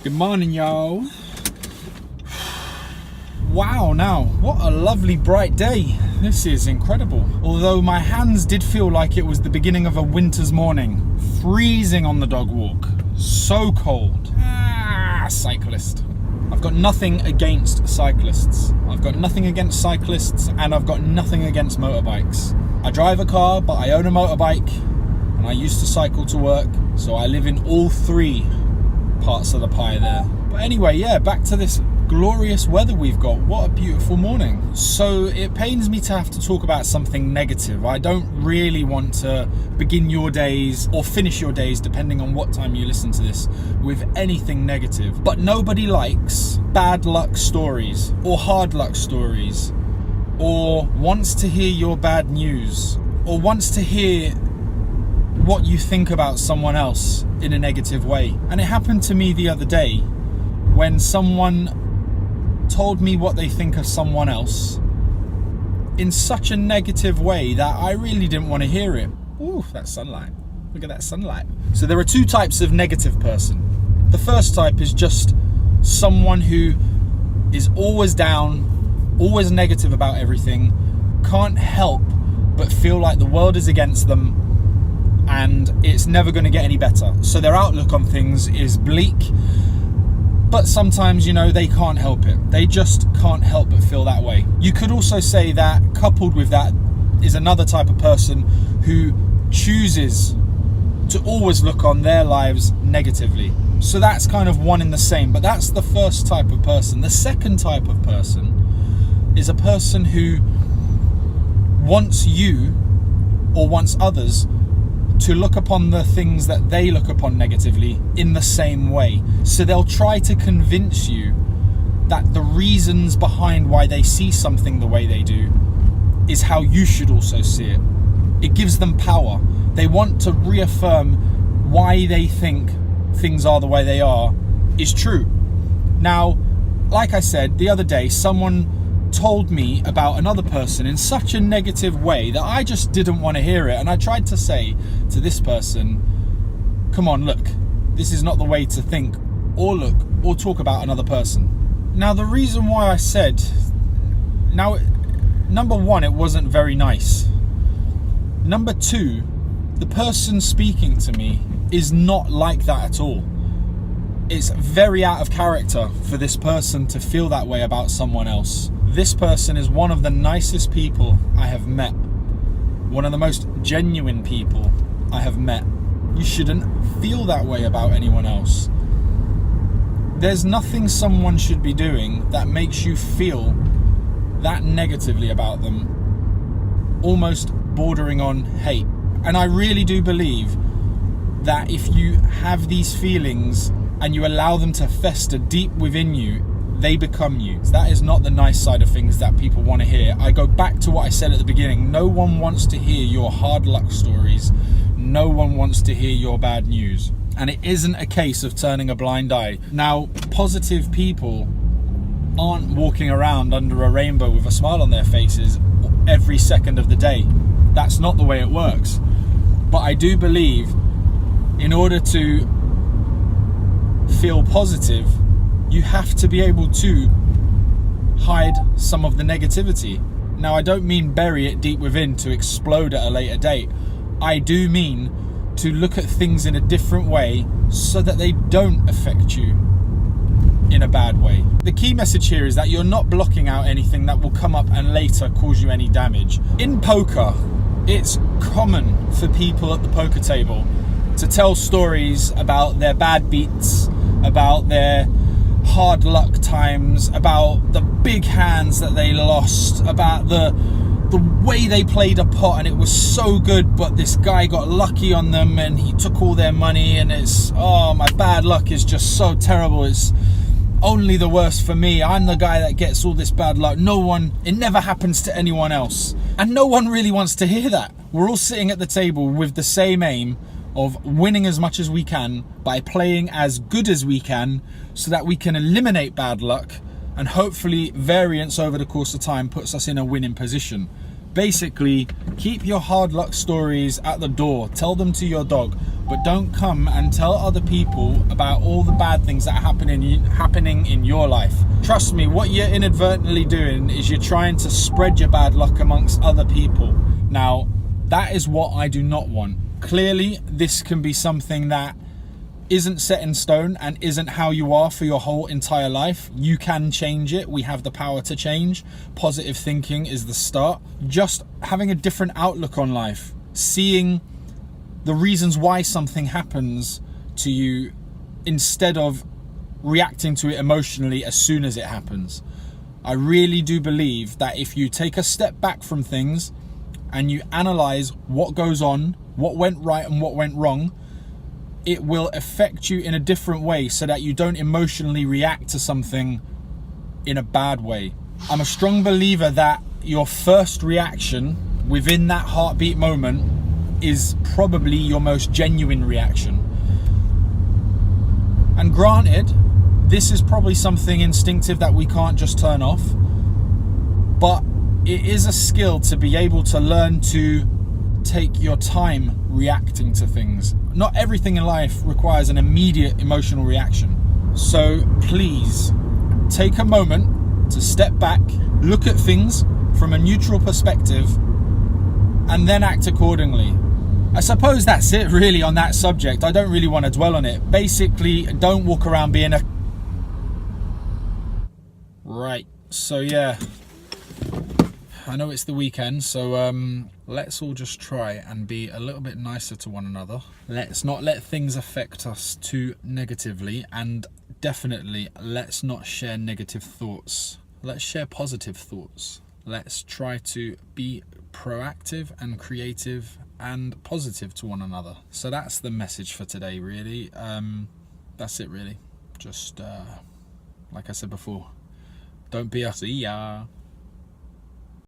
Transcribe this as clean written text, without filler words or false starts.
Good morning, y'all. Wow, now, what a lovely bright day. This is incredible. Although my hands did feel like it was the beginning of a winter's morning. Freezing on the dog walk. So cold. Cyclist. I've got nothing against cyclists. I've got nothing against cyclists, and I've got nothing against motorbikes. I drive a car, but I own a motorbike, and I used to cycle to work, so I live in all three parts of the pie there. But anyway, yeah, back to this glorious weather we've got. What a beautiful morning. So it pains me to have to talk about something negative. I don't really want to begin your days or finish your days, depending on what time you listen to this, with anything negative. But nobody likes bad luck stories or hard luck stories, or wants to hear your bad news, or wants to hear what you think about someone else in a negative way. And it happened to me the other day when someone told me what they think of someone else in such a negative way that I really didn't want to hear it. Ooh, that sunlight. Look at that sunlight. So there are two types of negative person. The first type is just someone who is always down, always negative about everything, can't help but feel like the world is against them and it's never going to get any better. So their outlook on things is bleak. But sometimes, they can't help it. They just can't help but feel that way. You could also say that coupled with that is another type of person who chooses to always look on their lives negatively. So that's kind of one in the same, but that's the first type of person. The second type of person is a person who wants you or wants others to look upon the things that they look upon negatively in the same way. So they'll try to convince you that the reasons behind why they see something the way they do is how you should also see it. It gives them power. They want to reaffirm why they think things are the way they are is true. Now, like I said, the other day, someone told me about another person in such a negative way that I just didn't want to hear it. And I tried to say to this person, come on, look, this is not the way to think or look or talk about another person. Now, the reason why I said, number one, it wasn't very nice. Number two, the person speaking to me is not like that at all. It's very out of character for this person to feel that way about someone else. This person is one of the nicest people I have met. One of the most genuine people I have met. You shouldn't feel that way about anyone else. There's nothing someone should be doing that makes you feel that negatively about them, almost bordering on hate. And I really do believe that if you have these feelings and you allow them to fester deep within you, they become you. That is not the nice side of things that people want to hear. I go back to what I said at the beginning. No one wants to hear your hard luck stories. No one wants to hear your bad news. And it isn't a case of turning a blind eye. Now, positive people aren't walking around under a rainbow with a smile on their faces every second of the day. That's not the way it works. But I do believe in order to feel positive, you have to be able to hide some of the negativity. Now, I don't mean bury it deep within to explode at a later date. I do mean to look at things in a different way so that they don't affect you in a bad way. The key message here is that you're not blocking out anything that will come up and later cause you any damage. In poker, it's common for people at the poker table to tell stories about their bad beats, about their hard luck times, about the big hands that they lost, about the way they played a pot and it was so good, but this guy got lucky on them and he took all their money, and it's, oh, my bad luck is just so terrible. It's only the worst for me. I'm the guy that gets all this bad luck. It never happens to anyone else. And no one really wants to hear that. We're all sitting at the table with the same aim of winning as much as we can by playing as good as we can so that we can eliminate bad luck, and hopefully variance over the course of time puts us in a winning position. Basically, keep your hard luck stories at the door. Tell them to your dog, but don't come and tell other people about all the bad things that are happening in your life. Trust me, what you're inadvertently doing is you're trying to spread your bad luck amongst other people. Now, that is what I do not want. Clearly, this can be something that isn't set in stone and isn't how you are for your whole entire life. You can change it. We have the power to change. Positive thinking is the start. Just having a different outlook on life, seeing the reasons why something happens to you instead of reacting to it emotionally as soon as it happens. I really do believe that if you take a step back from things and you analyze what goes on, what went right and what went wrong, it will affect you in a different way so that you don't emotionally react to something in a bad way. I'm a strong believer that your first reaction within that heartbeat moment is probably your most genuine reaction. And granted, this is probably something instinctive that we can't just turn off, but it is a skill to be able to learn to take your time reacting to things. Not everything in life requires an immediate emotional reaction. So please take a moment to step back, look at things from a neutral perspective, and then act accordingly. I suppose that's it really on that subject. I don't really want to dwell on it. Basically, don't walk around being a... Right, so yeah. I know it's the weekend, so let's all just try and be a little bit nicer to one another. Let's not let things affect us too negatively, and definitely let's not share negative thoughts. Let's share positive thoughts. Let's try to be proactive and creative and positive to one another. So that's the message for today, really. That's it, really. Just like I said before, don't be a... See ya.